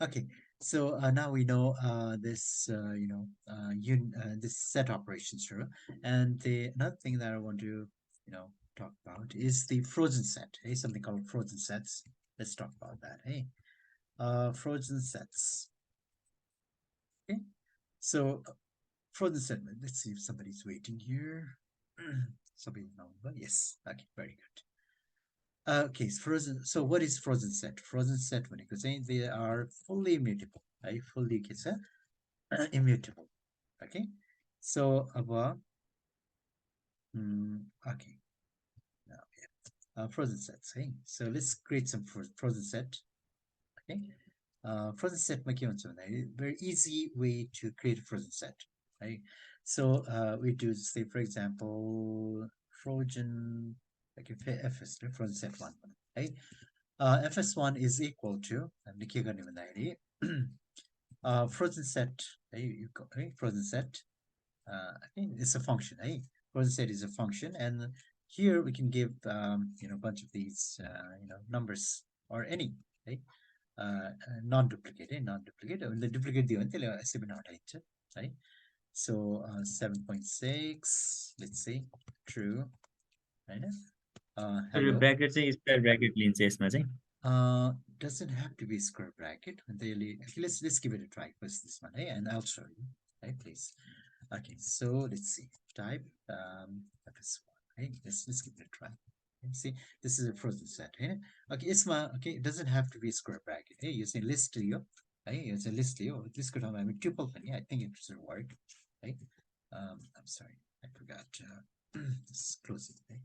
Okay, so now we know this, this set operations, sure. And the another thing that I want to, talk about is the frozen set. Hey, something called frozen sets. Let's talk about that. Hey, frozen sets. Okay, so frozen set. Let's see if somebody's waiting here. Somebody number. Yes. Okay, very good. Okay, it's frozen. So what is frozen set? Frozen set when you say they are fully immutable, right? Fully immutable. Okay, so about okay, now frozen sets. Hey, so let's create some frozen set. Okay, frozen set very easy way to create a frozen set, right? So we do say, for example, frozen like if fs frozen set one, right? fs1 is equal to frozen set, right? Frozen set it's a function, right? Frozen set is a function, and here we can give a bunch of these numbers or any, right? Non-duplicate, non-duplicate. The duplicate right? So 7.6, let's say true, right? So Hello. bracket चाहिँ square bracket लिन्छ यसमा चाहिँ Uh, doesn't have to be square bracket. Okay, let's give it a try first. This one, hey, and I'll show you. Right, please. Okay, so let's see. Type fs1. Hey, let's give it a try. Okay, see, this is a frozen set. Hey, okay, okay, it doesn't have to be square bracket. Hey, you say list you. Hey, it's a list you. This could have a tuple. I think it should work. Right. I'm sorry, I forgot. Let's close it. Hey,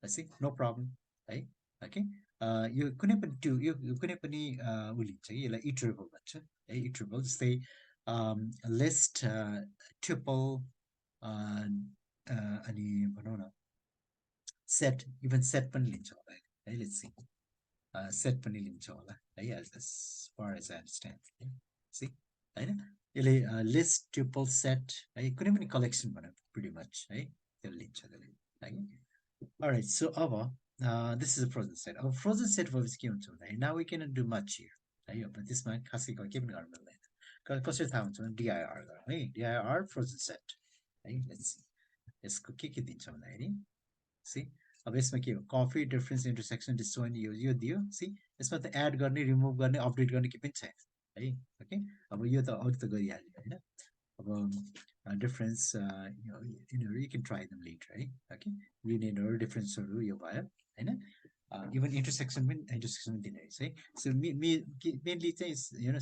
let's see. No problem. Hey, okay. यो कुनै पनि यो कुनै पनि लिन्छ कि यसलाई iterable भन्छ है इटरेबल जस्तै लिस्ट ट्रिपल अनि भनौँ न सेट इभन सेट पनि लिन्छ होला है लेट्स सी सेट पनि लिन्छ होला है as far as I understand है सी होइन यसले लिस्ट ट्रिपल सेट है कुनै पनि कलेक्सन भनौँ pretty much है त्यो लिन्छ त्यसले है alright so this is a frozen set. A frozen set was given to me. Now we cannot do much here. है अब त्यसमा खासै केही पनि गर्नु मिल्दैन कसरी थाहा हुन्छ भने DIR गरौँ है DIR frozen set है लेट्स सी यसको के दिन्छ भन्दाखेरि सी अब यसमा के हो कफी डिफरेन्स इन्टरसेक्सन डिस्टोइन यो दियो सी यसमा त एड गर्ने रिमुभ गर्ने अपडेट गर्ने के पनि छैन है ओके अब यो त अरू त गरिहाल्यो होइन अब डिफरेन्स यिनीहरू you can try them later है ओके लिनियरहरू डिफरेन्सहरू यो भयो होइन इभन इन्टरसेक्सन पनि दिने रहेछ है सो मेनली चाहिँ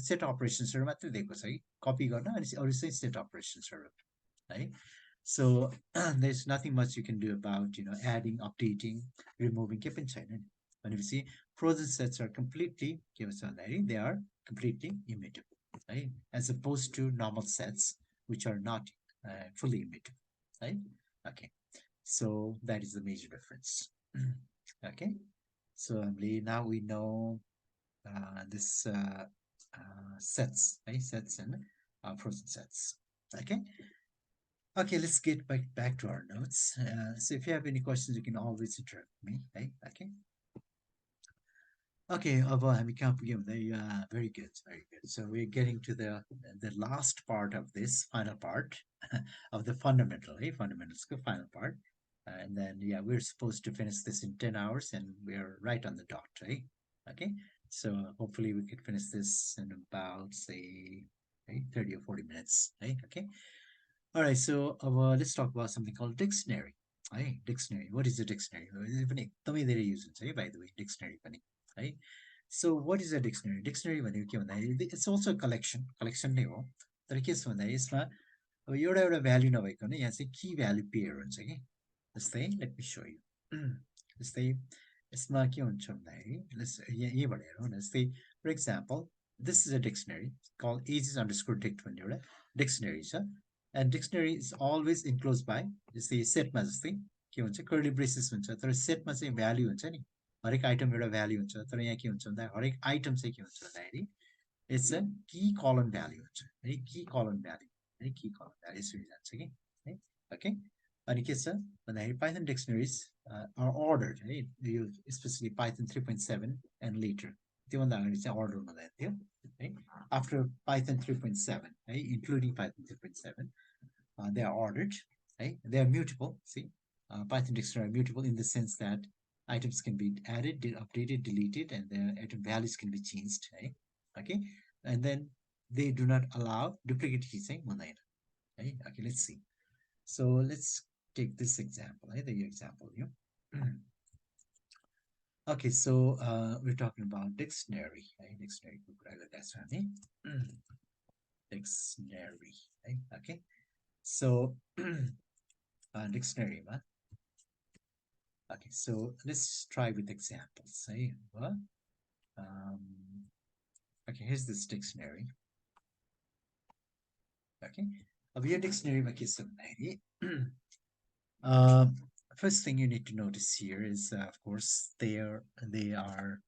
सेट अपरेसन्सहरू मात्रै दिएको छ कि कपी गर्न अनि अरू चाहिँ सेट अपरेसन्सहरू है so there's nothing much you can do about adding updating removing keep in China when you see frozen sets are completely they are completely immutable right as opposed to normal sets which are not fully immutable right okay so that is the major difference okay so now we know this sets right sets and frozen sets okay. Okay, let's get back to our notes. So if you have any questions, you can always interrupt me. Hey, okay. Okay, हामी कहाँ पुग्यौँ भन्दा very good, very good. So we're getting to the last part of this final part of the fundamental, hey, fundamentals, final part. And then yeah, we're supposed to finish this in 10 hours and we're right on the dot, right? Okay, so hopefully we can finish this in about say 30 or 40 minutes, right? Okay. All right, so let's talk about something called dictionary. Hey, dictionary. What is a dictionary? By the way, dictionary. Right? So what is a dictionary? Dictionary it's also a collection. Collection नै हो तर के छ भन्दाखेरि यसमा अब एउटा value नभइकन यहाँ चाहिँ की भ्याल्यु पेयर हुन्छ कि जस्तै लेट मी सो यु जस्तै यसमा के हुन्छ भन्दाखेरि यहीँबाट हेरौँ न जस्तै for example this is a dictionary call ages underscore dict भन्ने एउटा डिक्सनरी छ and dictionary is always enclose by जस्तै सेटमा जस्तै के हुन्छ कर्ली ब्रेसेस हुन्छ तर सेटमा चाहिँ भ्याल्यु हुन्छ नि हरेक आइटम एउटा भ्याल्यु हुन्छ तर यहाँ के हुन्छ भन्दा हरेक आइटम चाहिँ के हुन्छ भन्दाखेरि it's a key colon value हुन्छ है की कलन भ्याल्यु है की कलन भ्याल्यु यसरी जान्छ कि है ओके अनि के छ भन्दाखेरि पाइथन डिक्सनरिज आर अर्डर्ड है यो स्पेसली पाइथन 3.7 एन्ड लेटर त्योभन्दा अगाडि चाहिँ order हुँदैन थियो है after Python 3.7 है including Python 3.7 they are ordered right? They are mutable. See, Python dictionary are mutable in the sense that items can be added, updated, deleted, and their item values can be changed. Right? Okay, and then they do not allow duplicate keysing. Right? Okay, let's see. So let's take this example. Right? The example. Okay, so we're talking about dictionary. Right? Dictionary. That's right. Dictionary. Right? Okay, so dictionary. Okay, so let's try with examples. Say, okay, here's this dictionary. Okay, अब यो dictionary के छ भन्दाखेरि first thing you need to notice here is of course they are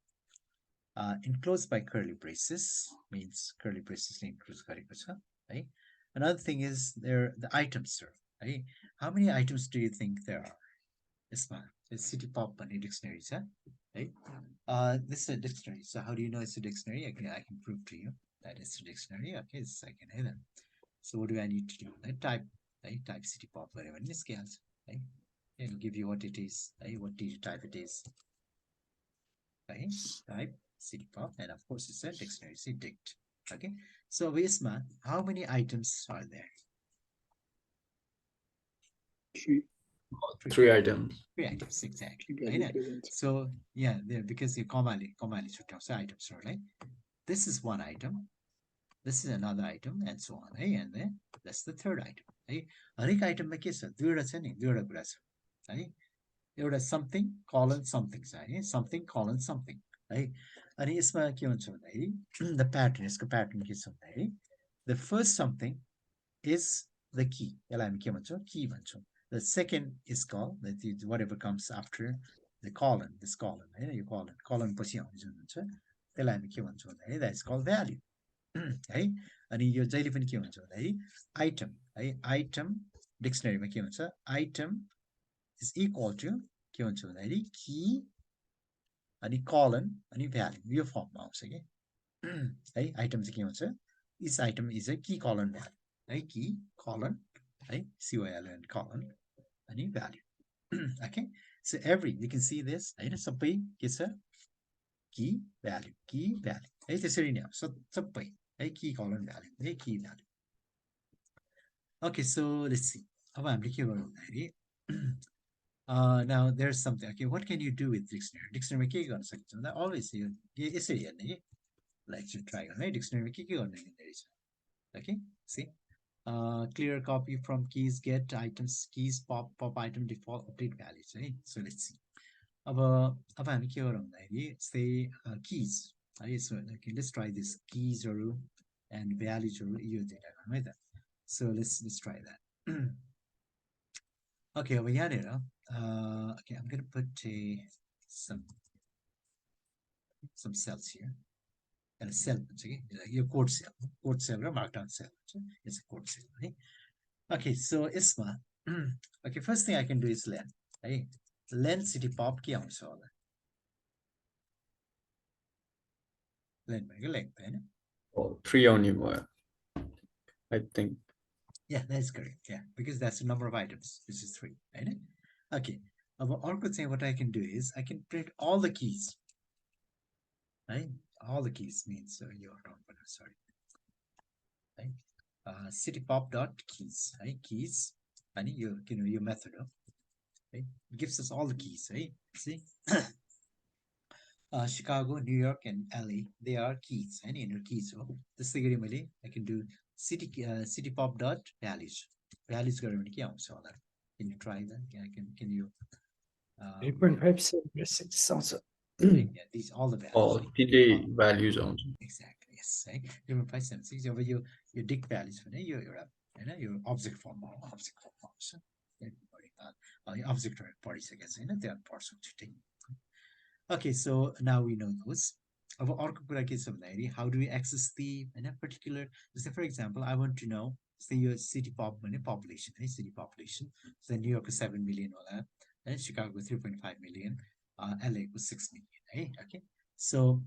enclosed by curly braces, means curly braces enclosed गरेको छ है. Another thing is the items are right. How many items do you think there are? यसमा city pop भन्ने dictionary छ है. This is a dictionary. So how do you know it's a dictionary? I can prove to you that it's a dictionary. Okay, it's second. Hey, then. So what do I need to do? Type city pop whatever in this case. Right? It'll give you what it is. Right? What data type it is. Okay? Type city pop, and of course it's a dictionary. See dict. Okay. So Vesma, how many items are there? Three items. 3 items exactly. Right? So yeah, there because you comma items are right. This is one item. This is another item and so on. Hey, and then that's the third item. Hey, हरेक item में के छ दुईवटा छ नि दुईवटा कुरा छ है एउटा something colon something छ है something colon something है अनि यसमा के हुन्छ भन्दाखेरि the pattern यसको pattern के छ भन्दाखेरि the first something is the key यसलाई हामी के भन्छौँ key भन्छौँ. The second is called whatever comes after the colon, this colon है यो colon पछि आउने जुन हुन्छ त्यसलाई हामी के भन्छौँ भन्दाखेरि that is called value. है अनि यो जहिले पनि के हुन्छ भन्दाखेरि आइटम है आइटम डिक्सनरीमा के हुन्छ आइटम इज इक्वल टु के हुन्छ भन्दाखेरि की अनि कलन अनि भ्यालु यो फर्ममा आउँछ के है आइटम चाहिँ के हुन्छ each item is a key colon value है की कलन है COLN कलन अनि value. Okay, so you can see this हैन सबै के छ की भ्यालु है त्यसरी नै आउँछ सबै है की कलन भ्यालु है की value. Okay, so let's see. अब हामीले के गर्नु भन्दाखेरि now there's something. Okay, what can you do with dictionary? Dictionary के गर्न सकिन्छ भन्दा always यो यसरी हेर्ने के like to try गर्नु है dictionary के गर्न मिल्ने रहेछ. Okay, see, clear copy from keys, get items, keys, pop item, default, update values है. So let's see. अब हामी के गरौँ भन्दाखेरि say keys है. So okay, let's try this keys and values यो दुईटा गरौँ है त. So let's try that. Okay, over here, okay, I'm gonna put some cells here and a cell. Okay, your code cell or markdown cell. It's a code cell, right? Okay, so ISMA. Okay, first thing I can do is len. Right? Len city pop key on so len length, right? Oh, 3 only more, I think. Yeah, that's correct. Yeah, because that's the number of items, which is 3, right? Okay. Orchid saying what I can do is I can print all the keys. Right? All the keys means you're wrong, but I'm sorry. Right? Citypop.keys, right? Keys, and your method of right? It gives us all the keys, right? See? Chicago, New York, and LA, they are keys, and inner keys. So this thing I can do citypop.values. Values can you try that? Yeah, can you 3.5 sounds yeah, these all the values. Oh, TD values on. Exactly, yes. Right? 3.576 over your dict values for your object form so object parties I guess they are parts of cheating. Okay, so now we know those. How do we access the particular? Say for example, I want to know say your city population, city population. So New York is 7 million, and Chicago 3.5 million, LA was 6 million. Okay, so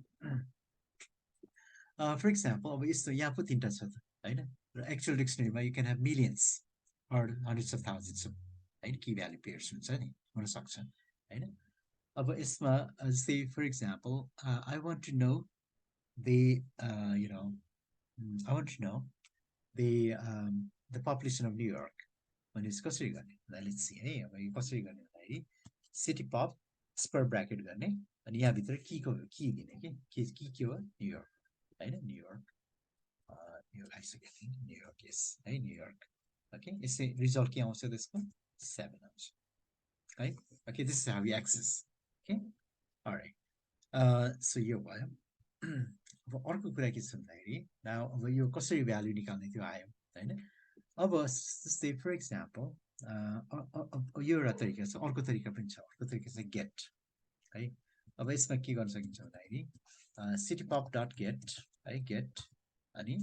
For example, अब यस्तो यहाँ पो तीनटा छ त हैन र actual डिक्सनरीमा you can have millions or hundreds of thousands of हैन की भ्याल्यु पेयर्स हुन्छ नि हुन सक्छ हैन अब यसमा जस्तै for example I want to know the you know I want to know the population of New York भनेपछि कसरी गर्ने लेट्स सी है अब यो कसरी गर्ने भन्दाखेरि सिटी पप स्क्वायर ब्र्याकेट गर्ने अनि यहाँभित्र की दिने के हो न्युयोर्क हैन न्युयोर्क आइसक्यो न्युयोर्क यस है न्युयोर्क ओके यसै रिजल्ट के आउँछ त्यसको 7 आउँछ है okay this is how you access okay alright so यो भयो अब अर्को कुरा के छ भन्दाखेरि अब यो कसरी भ्यालु निकाल्ने त्यो आयो हैन अब जस्तै फर एक्जाम्पल यो एउटा तरिका छ अर्को तरिका पनि छ अर्को तरिका चाहिँ गेट है अब यसमा के गर्न सकिन्छ भन्दाखेरि सिटी पप डट गेट है गेट अनि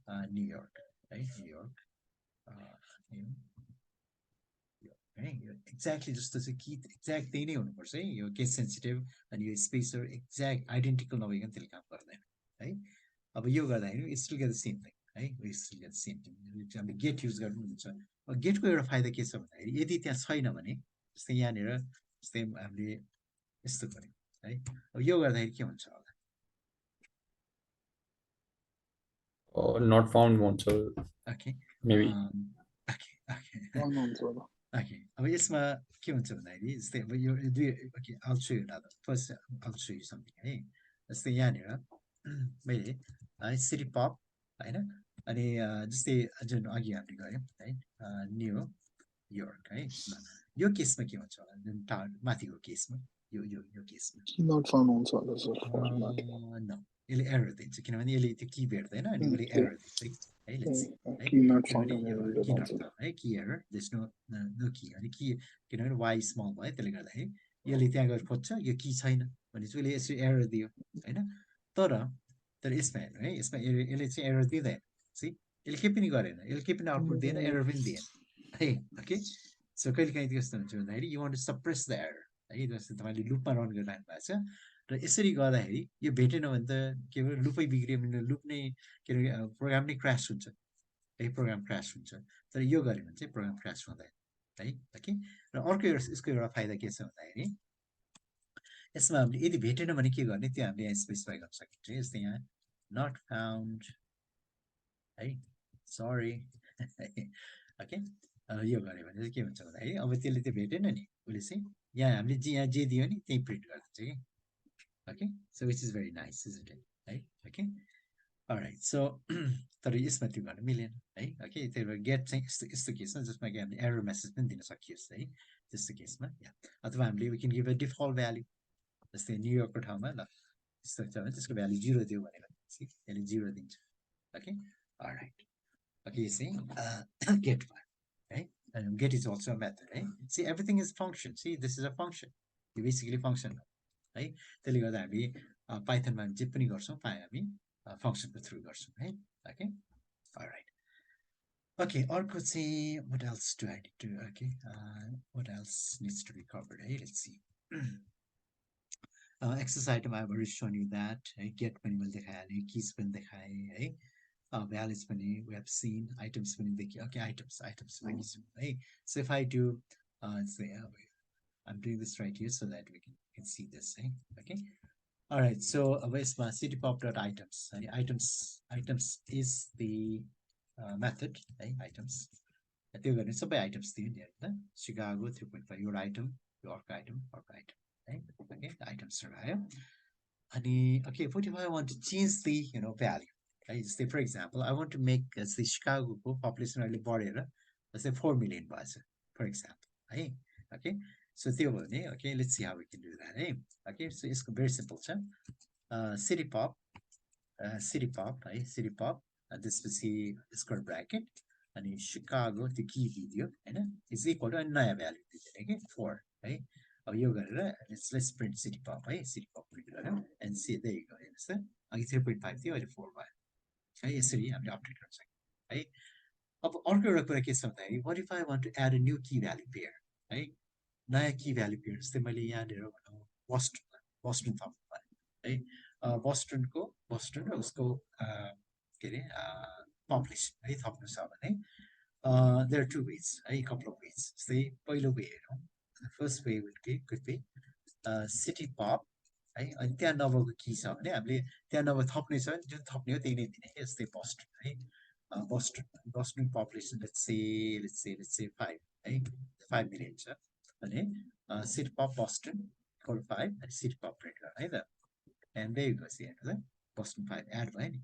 न्युयोर्क है न्युयोर्क है यो एक्ज्याक्टली जस्तो चाहिँ कि एक्ज्याक्ट त्यही नै हुनुपर्छ है यो केस सेन्सिटिभ अनि यो स्पेसर एक्ज्याक्ट आइडेन्टिकल नभइकन त्यसले काम गर्दैन है अब यो गर्दाखेरि it's to get the same thing है it's to get the same thing हामीले गेट युज गर्नुहुन्छ अब गेटको एउटा फाइदा के छ भन्दाखेरि यदि त्यहाँ छैन भने जस्तै यहाँनिर जस्तै हामीले यस्तो गऱ्यौँ है अब यो गर्दाखेरि के हुन्छ होला Not found हुन्छ okay maybe. Okay okay okay अब यसमा के हुन्छ भन्दाखेरि जस्तै अब यो दुई okay all so you now first all so you something है जस्तै यहाँनिर मैले है सिटी पप हैन अनि जस्तै जुन अघि हामीले गऱ्यौँ है न्यु योर्क है यो केसमा के हुन्छ होला जुन माथिको केसमा यो केसमा नट फाउन्ड हुन्छ होला सर न यसले एरर दिन्छ किनभने यसले त्यो की भेट्दैन अनि उसले एरर दिन्छ है लेट्स है की नट फाउन्ड है की एरर देश नो की अनि की किनभने वाइ स्मल भयो त्यसले गर्दाखेरि यसले त्यहाँ गएर खोज्छ यो की छैन भनेपछि उसले यसरी एरर दियो होइन तर यसमा हेर्नु है यसमा यसले चाहिँ एरर दिँदैन सी यसले केही पनि गरेन यसले केही पनि आउटपुट दिएन एरर पनि दिएन है ओके सो कहिले काहीँ कस्तो हुन्छ भन्दाखेरि you want to suppress the error है जस्तै तपाईँले लुपमा रन गरिरहनु भएको छ र यसरी गर्दाखेरि यो भेटेन भने त के भयो लुपै बिग्रियो भने लुप नै के अरे प्रोग्राम नै क्रास हुन्छ है प्रोग्राम क्रास हुन्छ तर यो गऱ्यो भने चाहिँ प्रोग्राम क्रास हुँदैन है ओके र अर्को यसको एउटा फाइदा के छ भन्दाखेरि यसमा हामीले यदि भेटेन भने के गर्ने त्यो हामीले यहाँ स्पेसिफाई गर्न सकिन्छ जस्तै यहाँ नट फाउन्ड है सरी ओके यो गऱ्यो भने चाहिँ के हुन्छ भन्दाखेरि अब त्यसले त्यो भेटेन नि उसले चाहिँ यहाँ हामीले यहाँ जे दियो नि त्यही प्रिन्ट गरिदिन्छ कि okay so which is very nice isn't it right okay all right so तर यसमा त्यो गर्न मिलेन है ओके त्यही भएर गेट चाहिँ यस्तो केसमा जसमा कि हामीले एरर मेसेज पनि दिन सकियोस् है त्यस्तो केसमा अथवा हामीले we can give a default value जस्तै न्युयोर्कको ठाउँमा ल यस्तो छ भने त्यसको भ्याल्यु 0 दियो भने यसले 0 दिन्छ ओके अलराइट ओके यो चाहिँ गेट भयो है and get is also a method right see everything is function see this is a function you basically function है त्यसले गर्दा हामी पाइथनमा जे पनि गर्छौँ हामी फङ्सनको थ्रु गर्छौँ है ओके अलराइट ओके अर्को चाहिँ what else do I need to okay what else needs to be covered है let's see access item I've already shown you that है get पनि मैले देखाएँ keys पनि देखाएँ है values पनि we have seen items पनि देखेँ okay items है so if I do say I'm doing this right here so that we can see this okay all right so यसमा citypop.items items is the method है items त्यो गर्ने सबै items दियो नि हैन शिकागो 3.5 एउटा आइटम यो अर्को आइटम है ओके आइटम्स आयो अनि okay what if I want to change the value है जस्तै for example I want to make जस्तै शिकागोको पपुलेसन अहिले बढेर जस्तै 4 million भएछ फर एक्जाम्पल है ओके so त्यो भयो भने okay let's see how we can do that है okay so यसको very simple छ city pop है city pop त्यसपछि स्क्वायर ब्र्याकेट अनि शिकागो त्यो की दियो हैन इज इक्वल टु अनि नयाँ भ्यालु दिदिने के 4 है अब यो गरेर लेट्स प्रिन्ट सिटी पप है सिटी पप प्रिन्ट गर्यो and see there you go हेर्नुस् त अघि 3.5 थियो अहिले 4 भयो है यसरी हामीले अपडेट गर्न सक्छौँ है अब अर्को एउटा कुरा के छ भन्दाखेरि what if I want to add a new key value pair है नयाँ की भ्यालु पेयर जस्तै मैले यहाँनिर भनौँ बस्टन थप्नु है Boston उसको के अरे पब्लिस है थप्नु छ भने there are two ways, a couple of ways. Say पहिलो way हेरौँ. The first way could be city pop है अनि त्यहाँ नभएको के छ भने हामीले त्यहाँ नभए थप्ने छ भने जुन थप्ने हो त्यही नै दिने के जस्तै बस्टन है बस्टन population let's say 5 है 5 million छ भने city pop Boston equal to 5 and city pop print गर्ने है त and there you go see हेर्नु त Boston 5 add भयो नि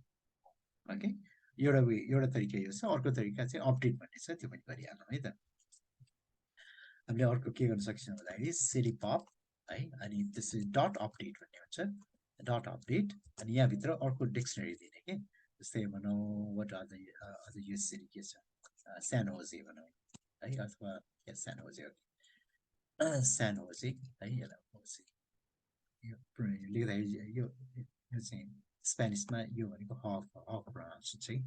ओके एउटा तरिका यो छ अर्को तरिका चाहिँ अपडेट भन्ने छ त्यो पनि गरिहालौँ है त हामीले अर्को के गर्न सक्छौँ भन्दाखेरि सिटी पप है अनि त्यसरी डट अपडेट भन्ने हुन्छ डट अपडेट अनि यहाँभित्र अर्को डिक्सनरी दिने के जस्तै भनौँ वाट अर द यो सिटी के छ सान होजे भनौँ है अथवा सान होजे है यसलाई यो लेख्दाखेरि यो चाहिँ स्पेनिसमा यो भनेको हफ प्रोनाउन्सिएसन चाहिँ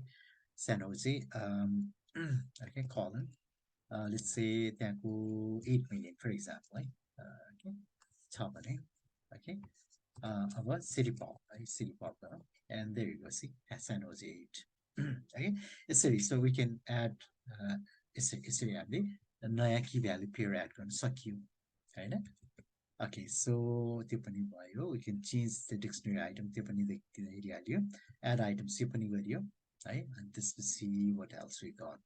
सान होजे okay colon let's say त्यहाँको 8 million for example है okay छ भने okay अब city pop है city pop गरौँ and there you go see San Jose 8 okay यसरी so we can add यसरी हामीले नयाँ की भ्यालु पेयर एड गर्न सकियो हैन okay so त्यो पनि भयो we can change the dictionary item त्यो पनि हेरिहाल्यो add items यो पनि गरियो है and त्यसपछि what else we got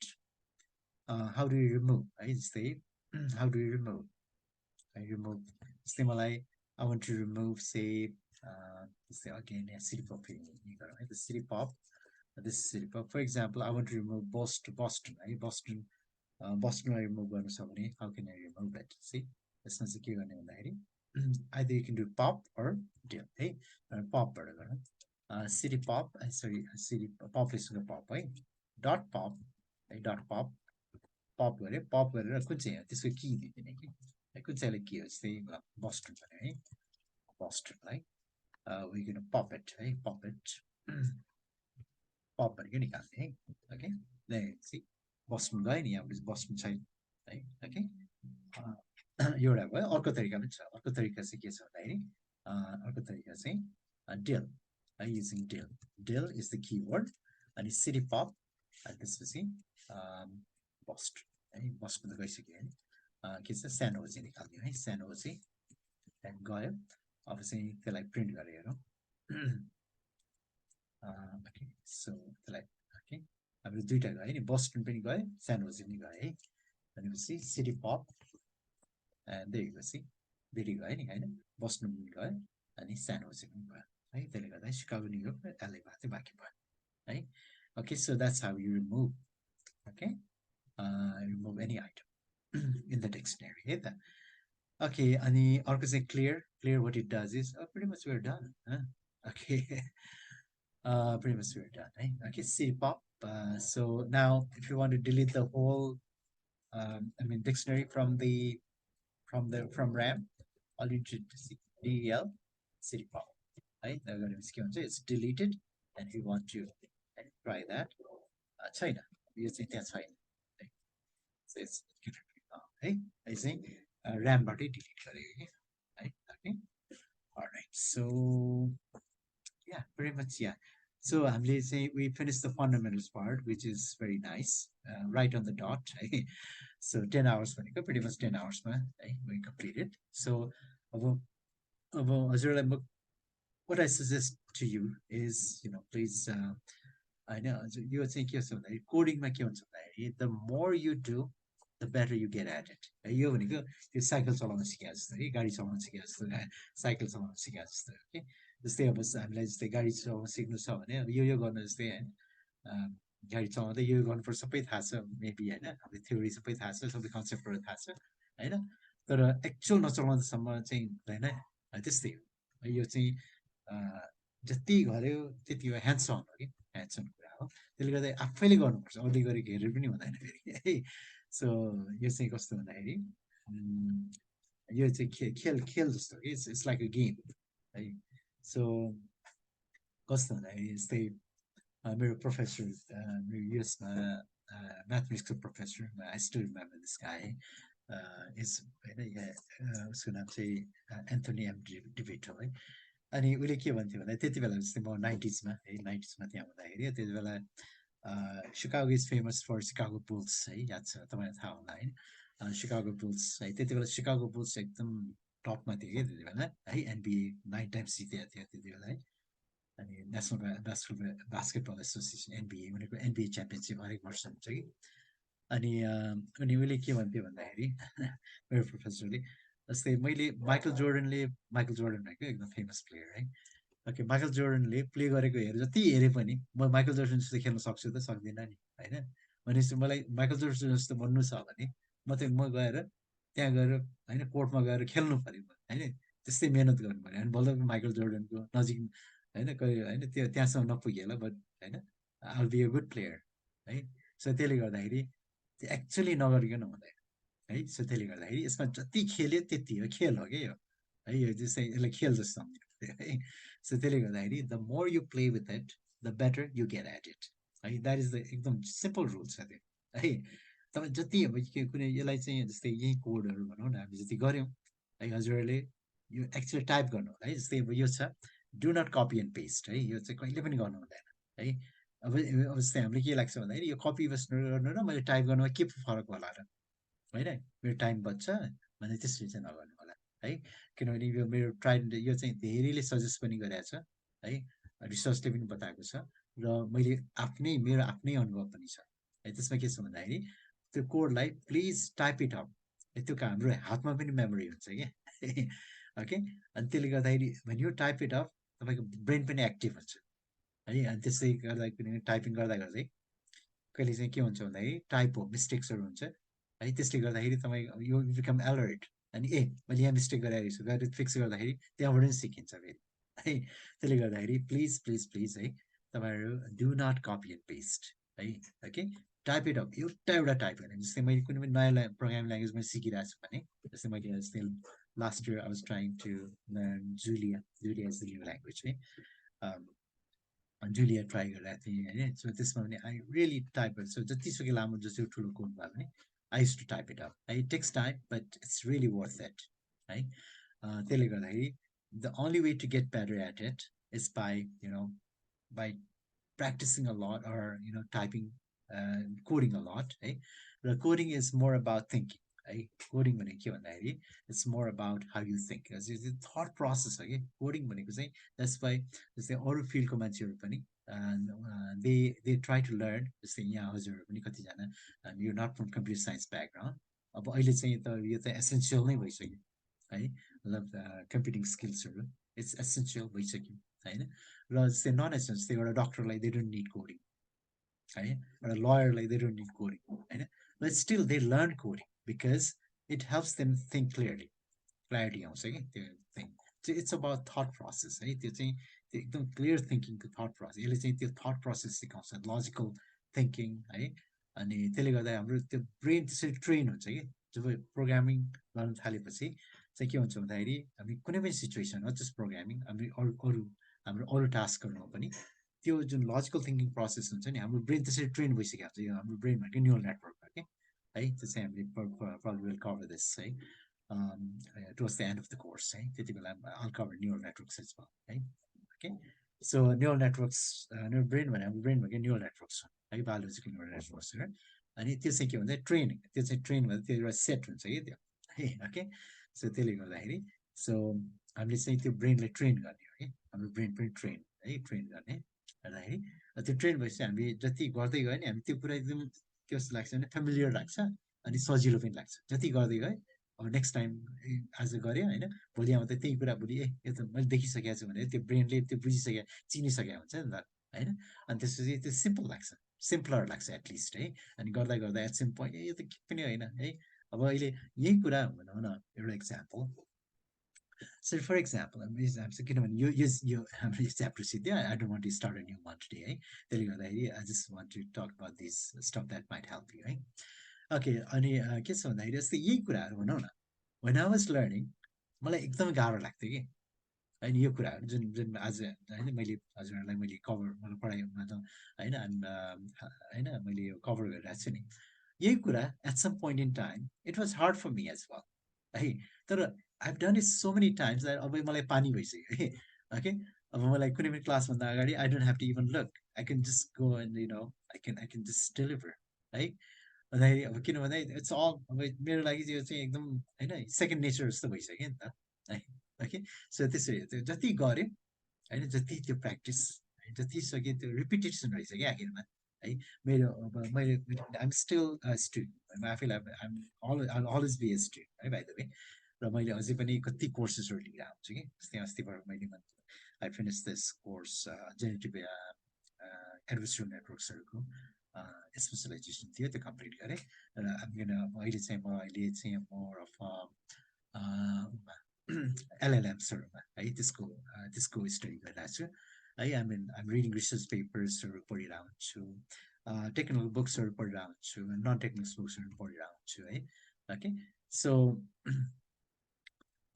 how do you remove है जस्तै how do you remove I remove जस्तै मलाई I want to remove say जस्तै again city pop है the city pop this is city pop for example I want to remove Boston है Boston लाई remove गर्न छ भने how can I remove it see यसमा चाहिँ के गर्ने भन्दाखेरि either you can do pop or deal है pop बाट गरौँ city pop sorry city population pop है dot pop है dot pop पप गरेर कुन चाहिँ त्यसको की दिदिने कि कुन चाहिँले के हो जस्तै बस्टन भने है बस्टनलाई we can pop it है pop it पप भनेको निकाल्ने है ओके let's see बस्टन गयो नि यहाँ बस्टन छैन है ओके एउटा भयो अर्को तरिका पनि छ अर्को तरिका चाहिँ के छ भन्दाखेरि अर्को तरिका चाहिँ deal है using deal is the keyword अनि city pop अनि त्यसपछि Boston है बस्टन त गइसक्यो होइन के छ सान होजे निकाल्ने है सान होजे त्यहाँ गयो अब चाहिँ त्यसलाई प्रिन्ट गरेर हेरौँ ओके सो त्यसलाई ओके हाम्रो दुईटा गयो नि बस्टन पनि गयो सान होजे पनि गयो है भनेपछि सिटी पप देखेपछि दुईटै गयो नि होइन बस्टन पनि गयो अनि सान होजे पनि गयो है त्यसले गर्दा सिकागो न्युयोर्क र एलए मात्रै बाँकी भयो है okay so that's how you remove okay remove any item in the dictionary है त okay अनि अर्को चाहिँ clear what it does is pretty much we're done okay pretty much we're done है okay city pop so now if you want to delete the whole I mean dictionary from RAM all you need to see del city pop है त्यसले के हुन्छ it's deleted and if you want to try that छैन यो चाहिँ त्यहाँ छैन so it's है I think RAM बाटै डिलिट गरेको के है okay alright so yeah pretty much yeah so हामीले चाहिँ we finished the fundamentals part which is very nice right on the dot है so 10 hours भनेको pretty much 10 hours मा है we completed so अब हजुरलाई म what I suggest to you is you know please होइन यो चाहिँ के छ भन्दाखेरि कोडिङमा के हुन्छ भन्दाखेरि the more you do the better you get at it यो भनेको त्यो साइकल चलाउन सिकाए जस्तो है गाडी चलाउन सिकाए जस्तो साइकल चलाउन सिकाए जस्तो ओके जस्तै अब हामीलाई जस्तै गाडी चलाउन सिक्नु छ भने अब यो गर्न जस्तै होइन गाडी चलाउँदै यो गर्नुपर्छ सबै थाहा छ मेबी होइन अब थ्योरी सबै थाहा छ सबै कन्सेप्टहरू थाहा छ होइन तर एक्चुअल नचलाउँदासम्म चाहिँ हुँदैन त्यस्तै हो यो चाहिँ जति गर्यो त्यति हो ह्यान्ड्स अन हो कि ह्यान्ड्स अन कुरा हो त्यसले गर्दा आफैले गर्नुपर्छ अरूले गरेको हेरेर पनि हुँदैन फेरि है सो यो चाहिँ कस्तो भन्दाखेरि यो चाहिँ खेल जस्तो कि इट्स लाइक अ गेम है सो कस्तो भन्दाखेरि यस्तै मेरो प्रोफेसर मेरो युएसमा म्याथमेटिक्सको professor I still remember this guy is होइन उसको नाम चाहिँ एन्थोनी एम डिभिटो है अनि उसले के भन्थ्यो भन्दा त्यति बेला जस्तै म 90s मा है 90s मा त्यहाँ हुँदाखेरि त्यति बेला Chicago is famous for Chicago Bulls है याद छ तपाईँलाई थाहा होला है शिकागो बुल्स है त्यति बेला शिकागो बुल्स एकदम टपमा थियो कि त्यति बेला है एनबिए 9 टाइम्स जितेको थियो त्यति बेला है अनि नेसनल बास्केटबल एसोसिएसन एनबिए उनीहरूको एनबिए च्याम्पियनसिप हरेक वर्ष हुन्छ कि अनि उसले के भन्थ्यो भन्दाखेरि मेरो प्रोफेसरले जस्तै मैले माइकल जोर्डन भएको एकदम फेमस प्लेयर है ओके माइकल जोर्डनले प्ले गरेको जति हेरे पनि म माइकल जोर्डन जस्तो खेल्न सक्छु त सक्दिनँ नि होइन भनेपछि मलाई माइकल जोर्डन जस्तो बन्नु छ भने म गएर त्यहाँ गएर होइन कोर्टमा गएर खेल्नु पऱ्यो होइन त्यस्तै मिहिनेत गर्नु पऱ्यो अनि बल्ल माइकल जोर्डनको नजिक होइन होइन त्यो त्यहाँसम्म नपुगेँ होला बट होइन आल बी अ गुड प्लेयर है सो त्यसले गर्दाखेरि त्यो एक्चुअली नगरिकन हुँदैन है सो त्यसले गर्दाखेरि यसमा जति खेल्यो त्यति हो खेल हो क्या यो है यो जस्तै यसलाई खेल जस्तो सम्झिनु है सो त्यसले गर्दाखेरि the more you play with it the better you get at it है द्याट इज द एकदम सिम्पल रुल छ त्यो है तपाईँ जति अब कुनै यसलाई चाहिँ जस्तै यही कोडहरू भनौँ न हामी जति गऱ्यौँ है हजुरहरूले यो एक्चुअली टाइप गर्नु होला है जस्तै अब यो छ do not copy and paste है यो चाहिँ कहिले पनि गर्नु हुँदैन है अब जस्तै हामीले के लाग्छ भन्दाखेरि यो कपी पेस्ट गर्नु र मैले टाइप गर्नुमा के फरक होला र होइन मेरो टाइम बच्छ भने त्यसरी चाहिँ नगर्नु होला है किनभने यो मेरो ट्राइड यो चाहिँ धेरैले सजेस्ट पनि गरेको छ है रिसर्चले पनि बताएको छ र मैले मेरो आफ्नै अनुभव पनि छ है त्यसमा के छ भन्दाखेरि त्यो कोडलाई प्लिज टाइप इट अप त्यो हाम्रो हातमा पनि मेमोरी हुन्छ क्या ओके अनि त्यसले गर्दाखेरि भने यो टाइप इट अप तपाईँको ब्रेन पनि एक्टिभ हुन्छ है अनि त्यसै गर्दा टाइपिङ गर्दा गर्दै कहिले चाहिँ के हुन्छ भन्दाखेरि टाइप हो मिस्टेक्सहरू हुन्छ है त्यसले गर्दाखेरि तपाईँ यो बिकम अलर्ट अनि मैले यहाँ मिस्टेक गराएको छु गरेर फिक्स गर्दाखेरि त्यहाँबाट पनि सिकिन्छ फेरि है त्यसले गर्दाखेरि प्लिज प्लिज प्लिज है तपाईँहरू do not copy and paste है ओके टाइप इट अप एउटा टाइप होइन जस्तै मैले कुनै पनि नयाँ प्रोग्रामिङ ल्याङ्ग्वेज मैले सिकिरहेको छु भने जस्तै मैले जस्तै last year I was trying to learn Julia is the new language है जुलिया ट्राई गरिरहेको थिएँ होइन सो त्यसमा पनि आई रियली टाइप सो जतिसुकै लामो जस्तो ठुलो कोड भयो भने I use to type it up है takes type but it's really worth it है त्यसले गर्दाखेरि the only way to get better at it is by by practicing a lot or typing coding a lot है र coding is more about thinking है coding भनेको के भन्दाखेरि it's more about how you think thought process हो कि coding भनेको चाहिँ that's why जस्तै अरू फिल्डको मान्छेहरू पनि they try to learn जस्तै यहाँ हजुरहरू पनि कतिजना you're not from computer science background अब अहिले चाहिँ त यो त एसेन्सियल नै भइसक्यो है मतलब कम्प्युटिङ स्किल्सहरू इट्स एसेन्सियल भइसक्यो होइन र जस्तै नन एसेन्स जस्तै एउटा डक्टरलाई दे डोन्ट निड कोडिङ है एउटा लयरलाई दे डोन्ट निड कोडिङ होइन but still they learn coding because it helps them think clarity आउँछ कि त्यो थिङ चाहिँ इट्स अबाउट थट प्रोसेस है त्यो चाहिँ त्यो एकदम क्लियर थिङ्किङको थट प्रोसेस यसले चाहिँ त्यो थट प्रोसेस सिकाउँछ लजिकल थिङ्किङ है अनि त्यसले गर्दा हाम्रो त्यो ब्रेन त्यसरी ट्रेन हुन्छ कि जब प्रोग्रामिङ गर्न थालेपछि चाहिँ के हुन्छ भन्दाखेरि हामी कुनै पनि सिचुएसन हो जस्ट प्रोग्रामिङ हामी हाम्रो अरू टास्कहरूमा पनि त्यो जुन लजिकल थिङ्किङ प्रोसेस हुन्छ नि हाम्रो ब्रेन त्यसरी ट्रेन भइसकेको हुन्छ यो हाम्रो ब्रेन भनेको न्युरल नेटवर्क हो कि है त्यो चाहिँ हामीले probably will cover this है towards the end of the course है त्यति बेला I'll cover neural networks as well है okay so neural networks brain भने हाम्रो ब्रेन भनेको न्युरल नेटवर्क्स हो है बायोलोजिकल न्युरल नेटवर्क्स हो अनि त्यो चाहिँ के भन्छ ट्रेनिङ त्यो चाहिँ ट्रेन भन्दा त्यो एउटा सेट हुन्छ कि त्यो है ओके सो त्यसले गर्दाखेरि सो हामीले चाहिँ त्यो ब्रेनलाई ट्रेन गर्ने हो कि हाम्रो ब्रेन पनि ट्रेन गर्ने गर्दाखेरि त्यो ट्रेन भएपछि हामी जति गर्दै गयो नि हामी त्यो कुरा एकदम के जस्तो लाग्छ भने फ्यामिलियर लाग्छ अनि सजिलो पनि लाग्छ जति गर्दै गयो अब नेक्स्ट टाइम आज गऱ्यो होइन भोलि आउँदा त्यही कुरा भोलि यो त मैले देखिसकेको छु भने त्यो ब्रेनले त्यो चिनिसकेको हुन्छ नि त होइन अनि त्यसपछि त्यो सिम्पलर लाग्छ एटलिस्ट है अनि गर्दा गर्दा एट सम पोइन्ट यो त के पनि होइन है अब अहिले यही कुरा भनौँ न एउटा इक्जाम्पल So for example, किनभने यो हाम्रो chapter Siddhi I don't want to start a new one today है त्यसले गर्दाखेरि I just want to talk about this stuff that might help you है ओके अनि के छ भन्दाखेरि जस्तै यही कुराहरू भनौँ न when I was learning मलाई एकदमै गाह्रो लाग्थ्यो कि होइन यो कुराहरू जुन आज होइन मैले हजुरहरूलाई मैले कभर मलाई पढाइमा त होइन होइन मैले यो कभर गरिरहेको छु नि यही कुरा at some point in time it was hard for me as well है तर I've done it so many times that अब मलाई पानी भइसक्यो कि Okay, अब मलाई कुनै पनि क्लास भन्दा अगाडि I don't have to even look. I can just go and I can just deliver, है भन्दाखेरि अब किन भन्दा इट्स अल अब मेरो लागि यो चाहिँ एकदम होइन सेकेन्ड नेचर जस्तो भइसक्यो नि त है ओके सो त्यसरी त्यो जति गऱ्यो होइन जति त्यो प्र्याक्टिस जति सक्यो त्यो रिपिटेसन रहेछ क्या आखिरमा है मेरो अब मैले आइएम स्टिल स्टुडेन्ट म आफैलाई I'm always be a student है बाइ द वे र मैले अझै पनि कति कोर्सेसहरू लिएर आउँछु कि जस्तै अस्तिबाट मैले I finish this course generative adversarial नेटवर्क्सहरूको स्पेसलाइजेसन थियो त्यो कम्प्लिट गरेँ र अहिले चाहिँ मोर अफ एलएलएम्सहरूमा है त्यसको स्टडी गरिरहेको छु है आइम रिडिङ रिसर्च पेपर्सहरू पढिरहेको हुन्छु टेक्निकल बुक्सहरू पढिरहेको हुन्छु नन टेक्निकल बुक्सहरू पढिरहेको हुन्छु है ओके सो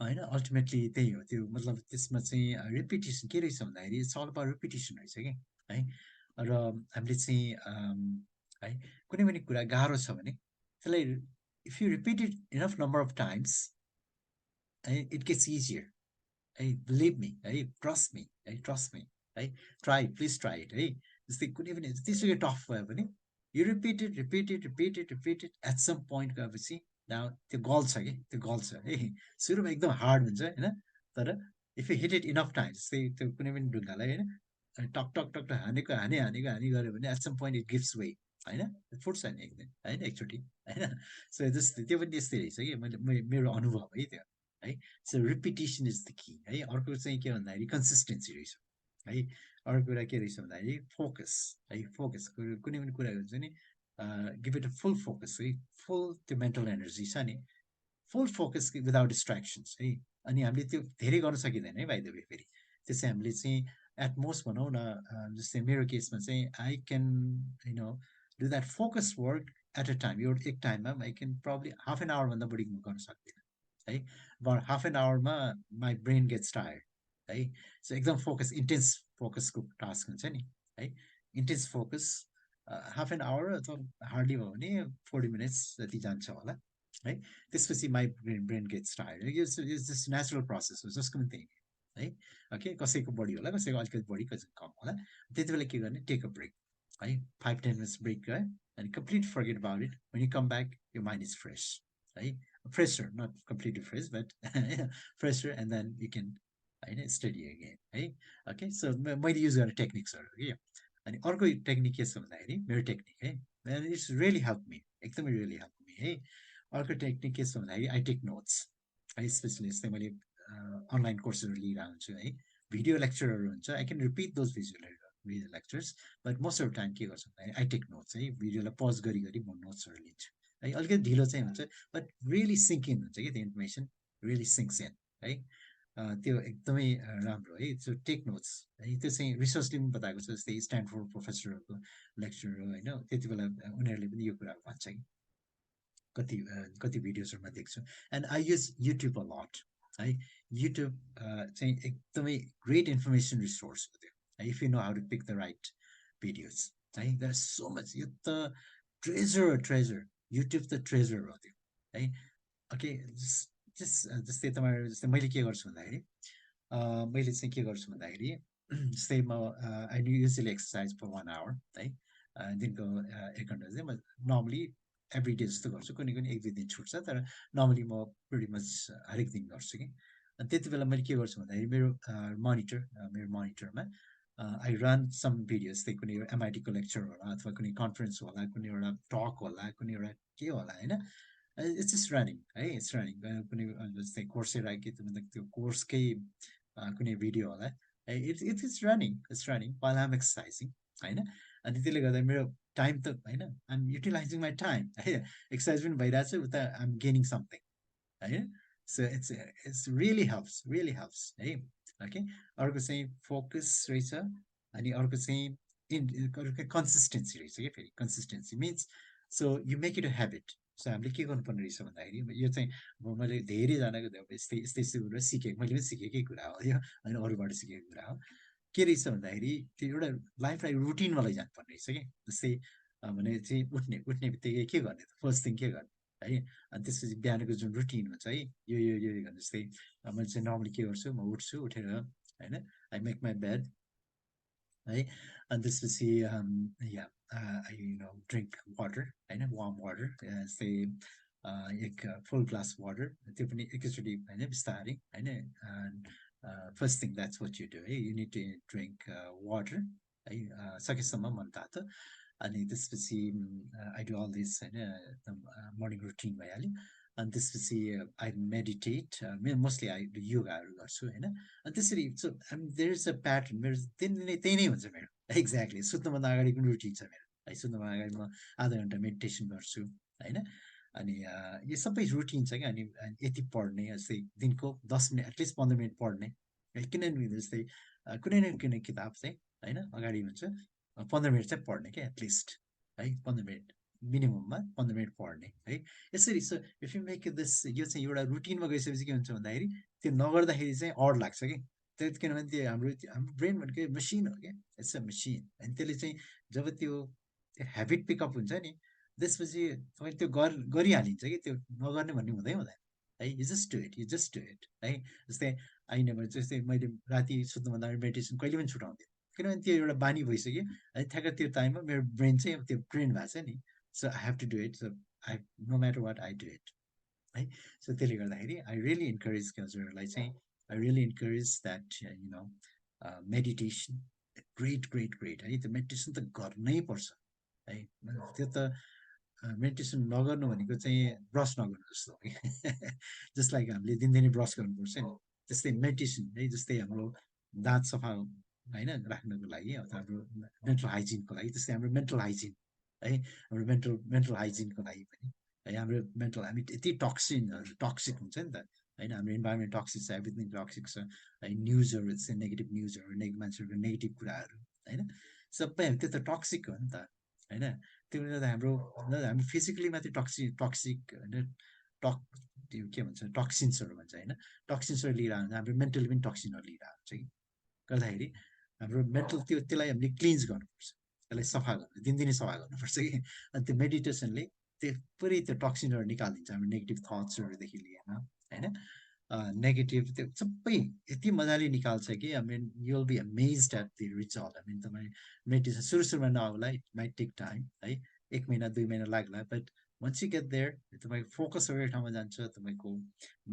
होइन अल्टिमेटली त्यही हो त्यो मतलब त्यसमा चाहिँ रिपिटेसन के रहेछ भन्दाखेरि इट्स अल अबाउट रिपिटेसन रहेछ कि है र हामीले चाहिँ है कुनै पनि कुरा गाह्रो छ भने त्यसलाई if you repeat it enough number of times it gets easier है बिलिभ मी है ट्रस्ट मी है ट्राई प्लिज ट्राई इट है जस्तै कुनै पनि जतिसुकै टफ भयो भने you repeated at some point गएपछि त्यो गल्छ कि त्यो गल्छ है सुरुमा एकदम हार्ड हुन्छ होइन तर if you hit it enough times जस्तै त्यो कुनै पनि ढुङ्गालाई होइन टक टक टक टक हानेको गऱ्यो भने at some point it gives way होइन फुट्छ नि एकदम होइन एकचोटि होइन सो जस्तै त्यो पनि त्यस्तै रहेछ कि मेरो अनुभव है त्यो है so repetition is the key है अर्को चाहिँ के भन्दाखेरि कन्सिस्टेन्सी रहेछ है अर्को कुरा के रहेछ भन्दाखेरि फोकस है फोकस कुनै पनि कुरा हुन्छ नि give it a full focus है फुल त्यो मेन्टल एनर्जी छ नि फुल फोकस विदाउट डिस्ट्र्याक्सन्स है अनि हामीले त्यो धेरै गर्न सकिँदैन है बाइ द वे फेरि त्यो चाहिँ हामीले चाहिँ एटमोस्ट भनौँ न जस्तै मेरो केसमा चाहिँ I can do that focus work at a time एउटा एक टाइममा I can probably half an आवरभन्दा बढी गर्न सक्दिनँ है बट हाफ एन आवरमा माई ब्रेन गेट्स टायर्ड है सो एकदम फोकस इन्टेन्स फोकसको टास्क हुन्छ नि है intense focus half an hour अथवा हार्डली भयो भने 40 मिनट्स जति जान्छ होला है त्यसपछि माई ब्रेन गेट्स टायर्ड यो जस्ट नेचुरल प्रोसेस हो जसको पनि त्यही है ओके कसैको बढी होला कसैको अलिकति बढी कसैको कम होला त्यति बेला के गर्ने टेक अ ब्रेक है 5-10 मिनट्स ब्रेक गयो अनि complete forget about it when you come back यो माइन्ड इज फ्रेस है fresher, not completely fresh, but fresher, and then you can study again. Hey, okay. So मैले use गर्ने टेक्निक्सहरू के अनि अर्को टेक्निक के छ भन्दाखेरि मेरो टेक्निक है इट्स रियली हेल्प मी एकदमै रियली हेल्प मी है अर्को टेक्निक के छ भन्दाखेरि आई टेक नोट्स है स्पेसली यस्तै मैले अनलाइन कोर्सहरू लिइरहेको हुन्छु है भिडियो लेक्चरहरू हुन्छ I can repeat those video lectures but most of time के गर्छु भन्दाखेरि आई टेक नोट्स है भिडियोलाई पज गरी म नोट्सहरू लिन्छु है अलिकति ढिलो चाहिँ हुन्छ बट रियली सिङ्क इन हुन्छ कि त्यो इन्फर्मेसन रियली सिङ्क्स इन है त्यो एकदमै राम्रो है सो टेक नोट्स है त्यो चाहिँ रिसर्चले पनि बताएको छ जस्तै स्ट्यान्डफोर्ड प्रोफेसरहरूको लेक्चर होइन त्यति बेला उनीहरूले पनि यो कुराहरू भन्छ कि कति भिडियोजहरूमा देख्छु and I use YouTube a lot है युट्युब चाहिँ एकदमै ग्रेट इन्फर्मेसन रिसोर्स हो त्यो if you know how to pick the right videos है देयर इज सो मच यो त ट्रेजर युट्युब त ट्रेजर हो त्यो है ओके जस्तै तपाईँहरू जस्तै मैले के गर्छु भन्दाखेरि मैले चाहिँ के गर्छु भन्दाखेरि जस्तै म I usually exercise for 1 hour है दिनको 1 घन्टा चाहिँ म नर्मली एभ्री डे जस्तो गर्छु कुनै एक दुई दिन छुट्छ तर नर्मली म प्रिटी मच हरेक दिन गर्छु कि अनि त्यति बेला मैले के गर्छु भन्दाखेरि मेरो मोनिटरमा आई रन सम भिडियोज जस्तै कुनै एमआइटीको लेक्चर होला अथवा कुनै कन्फरेन्स होला कुनै एउटा टक होला कुनै एउटा के होला होइन इट्स जस्ट रनिङ है इट्स रनिङ कुनै जस्तै कोर्सेरा के त्यो कोर्सकै कुनै भिडियो होला है it's running while I'm exercising होइन अनि त्यसले गर्दा मेरो टाइम त होइन आइएम युटिलाइजिङ माई टाइम है एक्सर्साइज पनि भइरहेको छ उता आइएम गेनिङ समथिङ होइन सो इट्स रियली हेल्प्स है ओके अर्को चाहिँ फोकस रहेछ अनि अर्को चाहिँ कन्सिस्टेन्सी रहेछ क्या फेरि consistency means so you make it a habit so हामीले के गर्नुपर्ने रहेछ भन्दाखेरि यो चाहिँ अब मैले धेरैजनाको यस्तै कुरा सिकेको मैले पनि सिकेकै कुरा हो यो होइन अरूबाट सिकेको कुरा हो के रहेछ भन्दाखेरि त्यो एउटा लाइफलाई रुटिनमा लैजानुपर्ने रहेछ कि जस्तै भने चाहिँ उठ्ने बित्तिकै के गर्ने त फर्स्ट थिङ के गर्ने है अनि त्यसपछि बिहानको जुन रुटिन हुन्छ है यो गर्ने जस्तै मैले चाहिँ नर्मली के गर्छु म उठ्छु उठेर होइन I make my bed, right? And त्यसपछि yeah, I drink water, होइन, warm water, say एक full glass water, त्यो पनि एकैचोटि होइन, बिस्तारै होइन. And first thing, that's what you do, है, you need to drink water, है, सकेसम्म मन तातो. अनि त्यसपछि I do all this, होइन, morning routine भइहाल्यो. अनि त्यसपछि I meditate, mostly I do योगाहरू गर्छु, होइन. अनि त्यसरी, so there is a pattern, मेरो त्यही नै हुन्छ मेरो. एक्ज्याक्टली, सुत्नुभन्दा अगाडि पनि रुटिन छ मेरो, है. सुत्नुभन्दा अगाडि म आधा घन्टा मेडिटेसन गर्छु, होइन. अनि यो सबै रुटिन छ क्या. अनि यति पढ्ने, जस्तै दिनको 10 मिनट एटलिस्ट 15 मिनट पढ्ने, किनभने जस्तै कुनै न कुनै किताब चाहिँ होइन अगाडि हुन्छ, 15 मिनट चाहिँ पढ्ने क्या एटलिस्ट, है. 15 मिनट मिनिमममा 15 मिनट पढ्ने, है. यसरी. So if you make this, यो चाहिँ एउटा रुटिनमा गइसकेपछि के हुन्छ भन्दाखेरि त्यो नगर्दाखेरि चाहिँ अड लाग्छ कि. त्यो किनभने त्यो हाम्रो ब्रेन भनेको मसिन हो क्या, इट्स अ मसिन. अनि त्यसले चाहिँ जब त्यो ह्याबिट पिकअप हुन्छ नि, त्यसपछि तपाईँ त्यो गरिहालिन्छ कि, त्यो नगर्ने भन्ने हुँदै हुँदैन, है. यु जस्ट डु इट, है. जस्तै आइनेमा जस्तै मैले राति सुत्नुभन्दा अगाडि मेडिटेसन कहिले पनि छुटाउँदैन, किनभने त्यो एउटा बानी भइसक्यो, है. ठ्याक्क त्यो टाइममा मेरो ब्रेन चाहिँ त्यो ट्रेन भएको छ नि. So I have to do it, so I no matter what I do it, है. सो त्यसले गर्दाखेरि आई रियली इन्करेज हजुरहरूलाई चाहिँ, I really encourage that, meditation, great, है. त्यो मेडिटेसन त गर्नै पर्छ, है. त्यो त मेडिटेसन नगर्नु भनेको चाहिँ ब्रस नगर्नु जस्तो हो कि. जस्ट लाइक हामीले दिनदिनै ब्रस गर्नुपर्छ नि, त्यस्तै मेडिटेसन, है. जस्तै हाम्रो दाँत सफा होइन राख्नको लागि, अथवा हाम्रो मेन्टल हाइजिनको लागि, त्यस्तै हाम्रो मेन्टल हाइजिन, है. हाम्रो मेन्टल हाइजिनको लागि पनि, है. हाम्रो मेन्टल, हामी यति टक्सिक हुन्छ नि त, होइन. हाम्रो इन्भाइरोमेन्ट टक्सिक छ, एभ्रिथिङ टक्सिक छ, है. न्युजहरू, नेगेटिभ न्युजहरू, मान्छेहरूको नेगेटिभ कुराहरू, होइन. सबै त्यो त टक्सिक हो नि त, होइन. त्यो गर्दा हाम्रो फिजिकली मात्रै टक्सिक होइन, त्यो के भन्छ, टक्सिन्सहरू भन्छ, होइन. टक्सिन्सहरू लिएर आउँछ, हाम्रो मेन्टली पनि टक्सिनहरू लिएर आउँछ कि. गर्दाखेरि हाम्रो मेन्टल त्यसलाई हामीले क्लिन्ज गर्नुपर्छ, त्यसलाई सफा गर्नु, दिनदिनै सफा गर्नुपर्छ कि. अनि त्यो मेडिटेसनले त्यो पुरै त्यो टक्सिनहरू निकालिदिन्छ, हाम्रो नेगेटिभ थट्सहरूदेखि लिएर, होइन. नेगेटिभ त्यो सबै यति मजाले निकाल्छ कि, I mean you will be amazed at the result. I mean तपाईँ मेडिटेसन सुरुमा नआउला, इट माइट टेक टाइम, है. 1 महिना 2 महिना लाग्ला, but once you get there, तपाईँको फोकस अर्कै ठाउँमा जान्छ, तपाईँको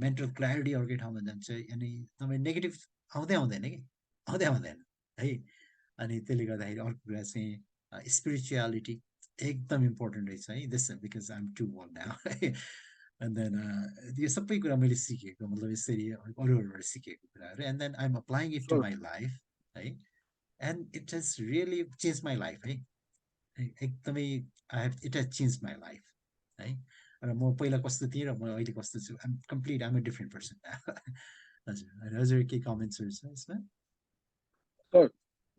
मेन्टल क्ल्यारिटी अर्कै ठाउँमा जान्छ. अनि तपाईँ नेगेटिभ आउँदैन कि, आउँदैन, है. अनि त्यसले गर्दाखेरि अर्को कुरा चाहिँ स्पिरिचुअलिटी एकदम इम्पोर्टेन्ट रहेछ, है. This because I am too old now, है. एन्ड देन यो सबै कुरा मैले सिकेको, मतलब यसरी अरूबाट सिकेको कुराहरू, and then I am applying it to my life, है. And it has really change my life, है. एकदमै it has change my life, है. र म पहिला कस्तो थिएँ र म अहिले कस्तो छु, आइम अ डिफ्रेन्ट पर्सन. हजुर केही कमेन्ट्सहरू छ यसमा? सर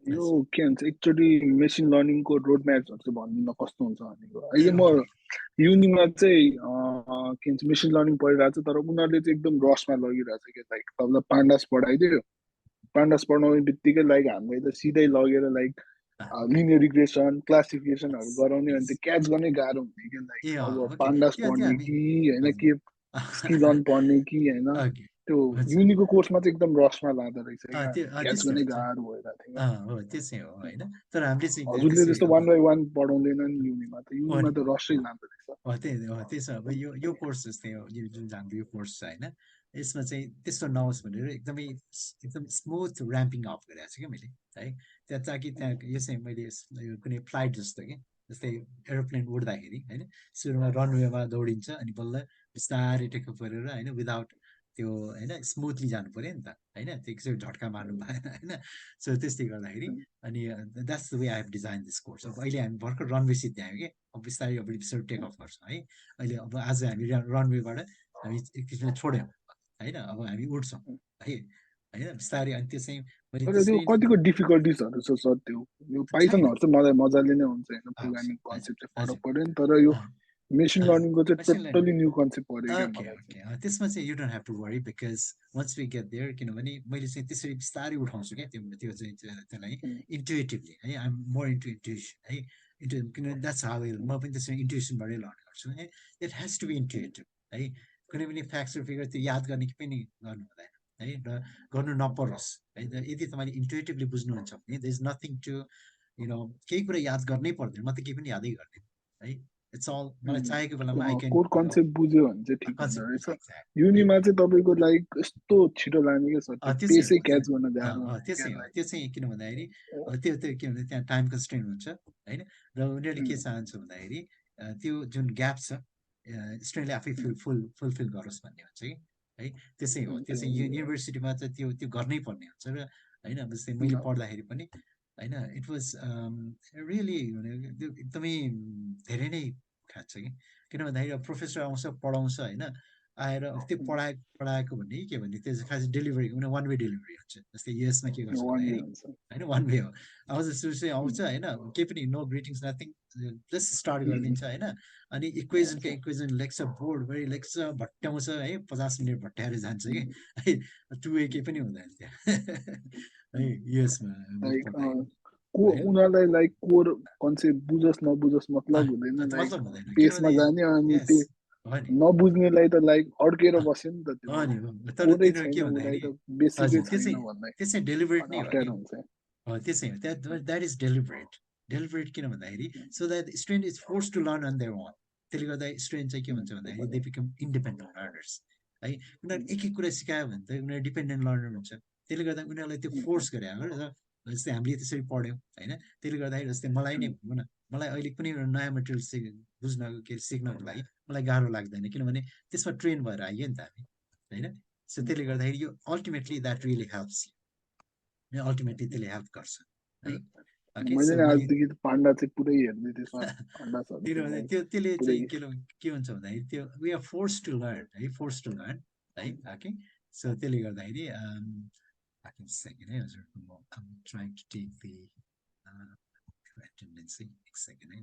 यो के भन्छ, एकचोटि मेसिन लर्निङको रोड म्यापहरू चाहिँ भनिदिनु कस्तो हुन्छ भनेको. अहिले म युनिमा चाहिँ के भन्छ मेसिन लर्निङ पढिरहेको छ, तर उनीहरूले चाहिँ एकदम रसमा लगिरहेको छ कि. लाइक तपाईँलाई पान्डास पढाइदियो, पान्डास पढाउने बित्तिकै लाइक हामीलाई त सिधै लगेर लाइक लिनियर रिग्रेसन, क्लासिफिकेसनहरू गराउने, अनि त्यो क्याच गर्नै गाह्रो हुने कि. लाइक अब पान्डास पढ्ने कि होइन, के स्किलन पढ्ने कि होइन, त्यो युनिको कोर्समा चाहिँ एकदम रसमा लाँदो रहेछ क्या, क्याच गर्नै गाह्रो भइरहेको थियो. हो त्यो चाहिँ हो, होइन. तर हामीले चाहिँ हजुरले जस्तो 1 by 1 पढाउँदैनन् युनिमा, त युनिमा त रसै लाँदो रहेछ. त्यही छ. अब यो कोर्स जस्तै हो, जुन हाम्रो यो कोर्स छ, होइन, यसमा चाहिँ त्यस्तो नहोस् भनेर एकदम स्मुथ ऱ्याम्पिङ अप गरेको छु क्या मैले, है. ताकि त्यहाँ यो चाहिँ मैले कुनै फ्लाइट जस्तो कि, जस्तै एरोप्लेन उड्दाखेरि, होइन, सुरुमा रनवेमा दौडिन्छ, अनि बल्ल बिस्तारै टेकअप गरेर, होइन, विदाउट त्यो, होइन, स्मुथली जानु पऱ्यो नि त, होइन. त्यो एकचोटि झट्का मार्नु भएन, होइन. सो त्यस्तै गर्दाखेरि, अनि that's the way I have design this course. अब अहिले हामी भर्खर रनवे सिद्ध्यायौँ कि, अब बिस्तारै अब बिस्तारै टेक अफ गर्छौँ, है. अहिले अब आज हामी रनवेबाट हामी एक किसिमले छोड्यौँ, होइन. अब हामी उड्छौँ, है, होइन, बिस्तारै. अनि त्यो चाहिँ त्यो कतिको डिफिकल्टिजहरू छ सर? त्यो पाइथनहरू चाहिँ मलाई मजाले नै हुन्छ, होइन, प्रोग्रामिङ कन्सेप्ट चाहिँ फरक पऱ्यो नि, तर यो मेसिन लर्निङको चाहिँ टोटली न्यू कन्सेप्ट पऱ्यो क्या मलाई. त्यसमा चाहिँ you don't have to worry, because once we get there, किनभने मैले चाहिँ त्यसरी बिस्तारै उठाउँछु क्या त्यो चाहिँ त्यसलाई इन्टुएटिभली, है. आइ एम मोर इन्टु इन्टुएसन, है. किनभने द्याट्स हाउ म पनि त्यसरी इन्टुएसनबाटै लर्न गर्छु, है. It has to be intuitive, है. कुनै पनि फ्याक्ट्स र फिगर त्यो याद गर्ने कि पनि गर्नु हुँदैन, है र गर्नु नपरोस् है यदि तपाईँले इन्टुइटिभली बुझ्नुहुन्छ भने देयर इज नथिङ टु केही कुरा याद गर्नै पर्दैन म त केही पनि यादै गर्दैन है इट्स अल मलाई चाहेको बेलामा आई क्यान कोर कन्सेप्ट बुझ्यो भने चाहिँ ठिक हुँदो रहेछ कन्सेप्ट युनिमा चाहिँ तपाईँको लाइक यस्तो छिटो लाग्ने क्या सर पेसै क्याच गर्न गाह्रो त्यो चाहिँ किन भन्दाखेरि त्यो के भन्छ त्यहाँ टाइम कन्स्ट्रेन्ट हुन्छ होइन र उनीहरूले के चाहन्छ भन्दाखेरि त्यो जुन ग्याप छ स्टुडेन्टले आफै फुलफिल गरोस् भन्ने हुन्छ कि है त्यसै हो त्यसै युनिभर्सिटीमा चाहिँ त्यो गर्नै पर्ने हुन्छ र होइन जस्तै मैले पढ्दाखेरि पनि होइन इट वाज रियली एकदमै धेरै नै खान्छ कि किन भन्दाखेरि प्रोफेसर आउँछ पढाउँछ होइन आएर त्यो पढाएको भन्ने के भन्ने त्यो खास डेलिभरी वान वे डेलिभरी हुन्छ जस्तै युएसमा के गर्छ भन्दाखेरि होइन वान वे हो आउँछ सुरु आउँछ होइन केही पनि no greetings nothing just start गरिदिन्छ होइन अनि इक्वेजन लेख्छ बोर्डभरि लेख्छ भट्ट्याउँछ है 50 मिनट भट्ट्याएर जान्छ कि है 2 वे केही पनि हुँदैन त्यहाँ है युएसमा उनीहरूलाई लाइक कोर कन्सेप्ट बुझोस् नबुझोस् मतलब हुँदैन लाइक पेसमा जाने अनि त्यो नबुझ्नेलाई त लाइक अड्केर बस्यो नि त त्यो कोरै छैन उसलाई त बेसिकै छैन भन्दै त्यसै डेलिभरेट नै हो त्यसै हो द्याट इज डेलिभरेट किन भन्दाखेरि so that student is force to learn on their own त्यसले गर्दा स्टुडेन्ट चाहिँ के भन्छ भन्दाखेरि दे बिकम इन्डिपेन्डेन्ट लर्नर्स है उनीहरू एक कुरा सिकायो भने त उनीहरू डिपेन्डेन्ट लर्नर हुन्छ त्यसले गर्दा उनीहरूलाई त्यो फोर्स गरे जस्तै हामीले त्यसरी पढ्यौँ होइन त्यसले गर्दाखेरि जस्तै मलाई नै भनौँ न मलाई अहिले कुनै एउटा नयाँ मेटेरियल बुझ्नको के सिक्नको लागि मलाई गाह्रो लाग्दैन किनभने त्यसमा ट्रेन भएर आइयो नि त हामी होइन सो त्यसले गर्दाखेरि यो ultimately that really helps ultimately त्यसले हेल्प गर्छ है आजदेखि पाण्डा चाहिँ पुरै हेर्ने त्यसले चाहिँ के हुन्छ भन्दाखेरि त्यो we are force to learn है फोर्स टु लर्न है ओके सो त्यसले गर्दाखेरि I can second है हजुर I'm trying to take the attendance एक सेकेन्ड है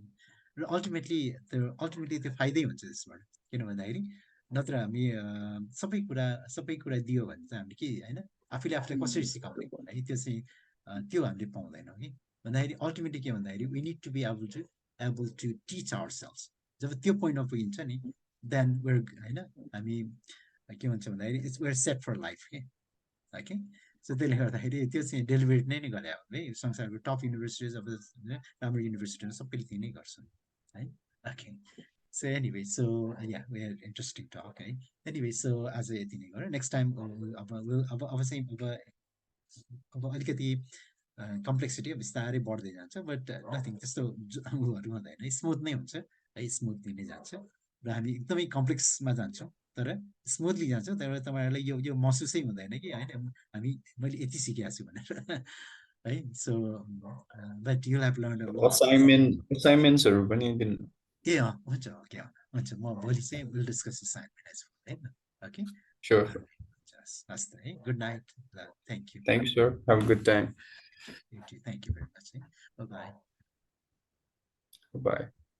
र अल्टिमेटली त्यो फाइदै हुन्छ त्यसबाट किन भन्दाखेरि नत्र हामी सबै कुरा दियो भने चाहिँ हामीले के होइन आफूलाई कसरी सिकाउने है त्यो चाहिँ त्यो हामीले पाउँदैनौँ कि भन्दाखेरि अल्टिमेटली के भन्दाखेरि we need to be able to teach ourselves जब त्यो पोइन्टमा पुगिन्छ नि देन वेयर होइन हामी के भन्छ भन्दाखेरि it's where set for life के ओके सो त्यसले गर्दाखेरि त्यो चाहिँ डेलिभरेट नै गरे हो है संसारको टप युनिभर्सिटिज अब राम्रो युनिभर्सिटीहरू सबैले त्यही नै गर्छन् है okay so anyway so yeah we are interesting talk है एनिवे सो आज यति नै गरौँ नेक्स्ट टाइम अब चाहिँ अब अलिकति कम्प्लेक्सिटी बिस्तारै बढ्दै जान्छ बट नथिङ त्यस्तो उहरू हुँदैन स्मुथ नै हुन्छ है स्मुथली नै जान्छ र हामी एकदमै कम्प्लेक्समा जान्छौँ तर स्मुथली जान्छौँ तर तपाईँहरूलाई यो महसुसै हुँदैन कि होइन मैले यति सिकेको छु भनेर है so but you have learn असाइनमेन्ट्सहरू पनि दिनु ए हुन्छ ओके हुन्छ म भोलि चाहिँ will discuss assignment as well है ओके Sure. हस् त है good night thank you Thanks, sir. Have a good time. Thank you very much. Bye-bye. Bye.